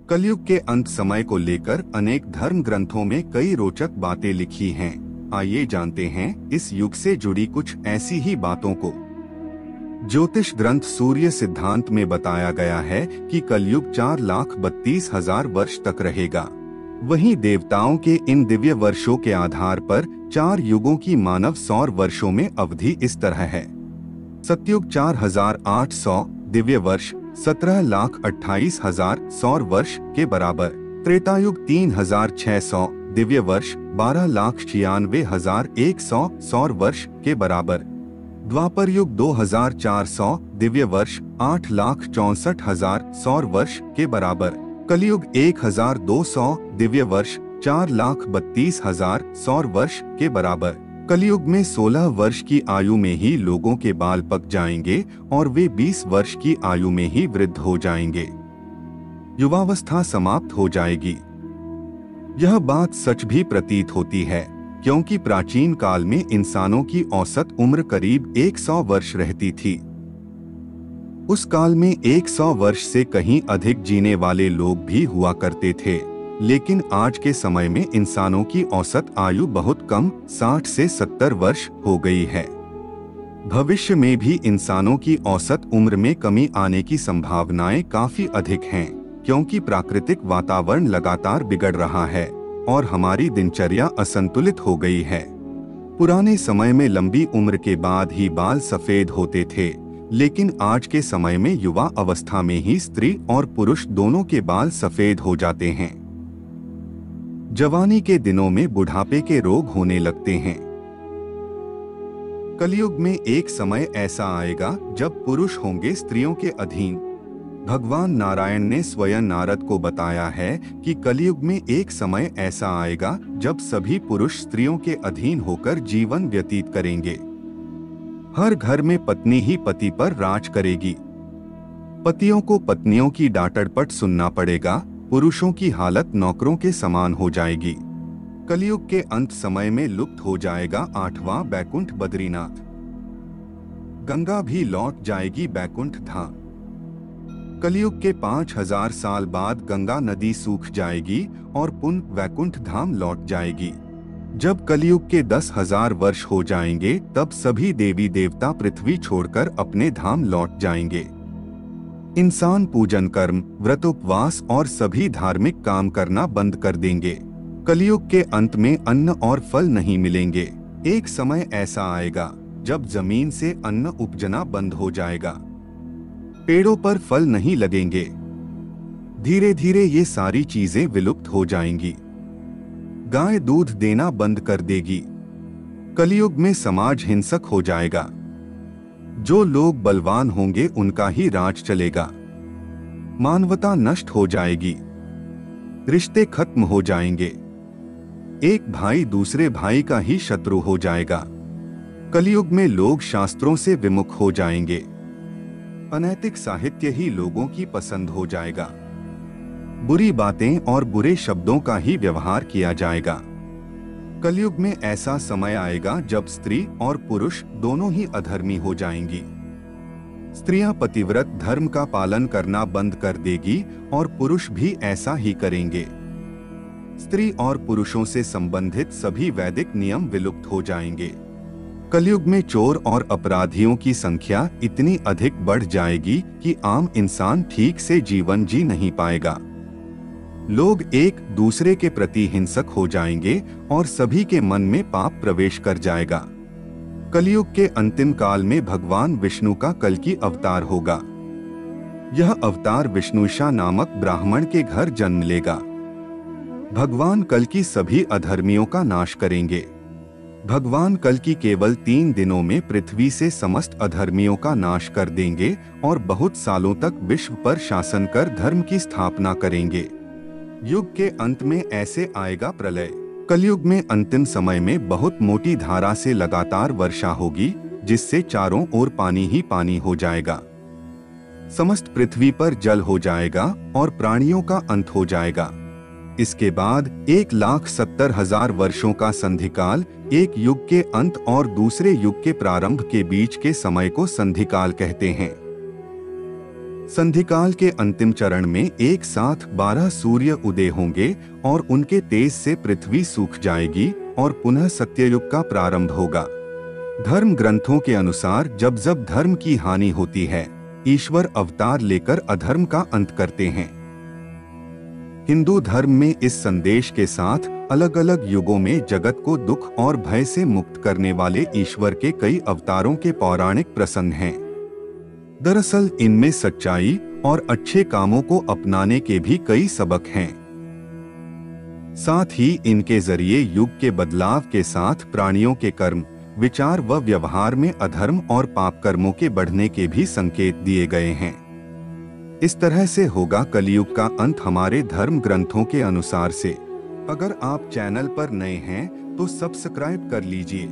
कलयुग के अंत समय को लेकर अनेक धर्म ग्रंथों में कई रोचक बातें लिखी हैं। आइए जानते हैं इस युग से जुड़ी कुछ ऐसी ही बातों को। ज्योतिष ग्रंथ सूर्य सिद्धांत में बताया गया है कि कलयुग 4,32,000 वर्ष तक रहेगा। वहीं देवताओं के इन दिव्य वर्षों के आधार पर 4 युगों की मानव सौर वर्षों में अवधि इस तरह है। सतयुग 4,800 दिव्य वर्ष 17,28,000 सौर वर्ष के बराबर। त्रेतायुग 3,600 दिव्य वर्ष 12,96,100 सौर वर्ष के बराबर। द्वापर युग 2,400 दिव्य वर्ष 8,64,000 सौर वर्ष के बराबर। कलयुग 1,200 दिव्य वर्ष 4,32,000 सौर वर्ष के बराबर। कलयुग में 16 वर्ष की आयु में ही लोगों के बाल पक जाएंगे और वे 20 वर्ष की आयु में ही वृद्ध हो जाएंगे। युवावस्था समाप्त हो जाएगी। यह बात सच भी प्रतीत होती है, क्योंकि प्राचीन काल में इंसानों की औसत उम्र करीब 100 वर्ष रहती थी। उस काल में 100 वर्ष से कहीं अधिक जीने वाले लोग भी हुआ करते थे, लेकिन आज के समय में इंसानों की औसत आयु बहुत कम 60 से 70 वर्ष हो गई है। भविष्य में भी इंसानों की औसत उम्र में कमी आने की संभावनाएं काफी अधिक हैं, क्योंकि प्राकृतिक वातावरण लगातार बिगड़ रहा है और हमारी दिनचर्या असंतुलित हो गई है। पुराने समय में लंबी उम्र के बाद ही बाल सफेद होते थे, लेकिन आज के समय में युवा अवस्था में ही स्त्री और पुरुष दोनों के बाल सफेद हो जाते हैं। जवानी के दिनों में बुढ़ापे के रोग होने लगते हैं। कलयुग में एक समय ऐसा आएगा जब पुरुष होंगे स्त्रियों के अधीन। भगवान नारायण ने स्वयं नारद को बताया है कि कलयुग में एक समय ऐसा आएगा जब सभी पुरुष स्त्रियों के अधीन होकर जीवन व्यतीत करेंगे। हर घर में पत्नी ही पति पर राज करेगी। पतियों को पत्नियों की डांटपट सुनना पड़ेगा। पुरुषों की हालत नौकरों के समान हो जाएगी। कलयुग के अंत समय में लुप्त हो जाएगा 8वां बैकुंठ बद्रीनाथ। गंगा भी लौट जाएगी बैकुंठ धाम। कलयुग के 5,000 साल बाद गंगा नदी सूख जाएगी और पुनः वैकुंठ धाम लौट जाएगी। जब कलयुग के 10,000 वर्ष हो जाएंगे, तब सभी देवी देवता पृथ्वी छोड़कर अपने धाम लौट जाएंगे। इंसान पूजन कर्म, व्रत, उपवास और सभी धार्मिक काम करना बंद कर देंगे। कलयुग के अंत में अन्न और फल नहीं मिलेंगे। एक समय ऐसा आएगा जब जमीन से अन्न उपजना बंद हो जाएगा। पेड़ों पर फल नहीं लगेंगे। धीरे धीरे ये सारी चीजें विलुप्त हो जाएंगी। गाय दूध देना बंद कर देगी। कलयुग में समाज हिंसक हो जाएगा। जो लोग बलवान होंगे उनका ही राज चलेगा। मानवता नष्ट हो जाएगी। रिश्ते खत्म हो जाएंगे। एक भाई दूसरे भाई का ही शत्रु हो जाएगा। कलयुग में लोग शास्त्रों से विमुख हो जाएंगे। अनैतिक साहित्य ही लोगों की पसंद हो जाएगा। बुरी बातें और बुरे शब्दों का ही व्यवहार किया जाएगा। कलयुग में ऐसा समय आएगा जब स्त्री और पुरुष दोनों ही अधर्मी हो जाएंगी। स्त्रियां पतिव्रत धर्म का पालन करना बंद कर देगी और पुरुष भी ऐसा ही करेंगे। स्त्री और पुरुषों से संबंधित सभी वैदिक नियम विलुप्त हो जाएंगे। कलयुग में चोर और अपराधियों की संख्या इतनी अधिक बढ़ जाएगी कि आम इंसान ठीक से जीवन जी नहीं पाएगा। लोग एक दूसरे के प्रति हिंसक हो जाएंगे और सभी के मन में पाप प्रवेश कर जाएगा। कलयुग के अंतिम काल में भगवान विष्णु का कल्कि अवतार होगा। यह अवतार विष्णुशा नामक ब्राह्मण के घर जन्म लेगा। भगवान कल्कि सभी अधर्मियों का नाश करेंगे। भगवान कल्कि केवल 3 दिनों में पृथ्वी से समस्त अधर्मियों का नाश कर देंगे और बहुत सालों तक विश्व पर शासन कर धर्म की स्थापना करेंगे। युग के अंत में ऐसे आएगा प्रलय। कलयुग में अंतिम समय में बहुत मोटी धारा से लगातार वर्षा होगी, जिससे चारों ओर पानी ही पानी हो जाएगा। समस्त पृथ्वी पर जल हो जाएगा और प्राणियों का अंत हो जाएगा। इसके बाद 1,70,000 वर्षों का संधिकाल, एक युग के अंत और दूसरे युग के प्रारंभ के बीच के समय को संधिकाल कहते हैं। संधिकाल के अंतिम चरण में एक साथ 12 सूर्य उदय होंगे और उनके तेज से पृथ्वी सूख जाएगी और पुनः सत्ययुग का प्रारंभ होगा। धर्म ग्रंथों के अनुसार जब जब धर्म की हानि होती है, ईश्वर अवतार लेकर अधर्म का अंत करते हैं। हिंदू धर्म में इस संदेश के साथ अलग अलग युगों में जगत को दुख और भय से मुक्त करने वाले ईश्वर के कई अवतारों के पौराणिक प्रसंग हैं। दरअसल इनमें सच्चाई और अच्छे कामों को अपनाने के भी कई सबक हैं। साथ ही इनके जरिए युग के बदलाव के साथ प्राणियों के कर्म, विचार व व्यवहार में अधर्म और पाप कर्मों के बढ़ने के भी संकेत दिए गए हैं। इस तरह से होगा कलयुग का अंत हमारे धर्म ग्रंथों के अनुसार से। अगर आप चैनल पर नए हैं तो सब्सक्राइब कर लीजिए।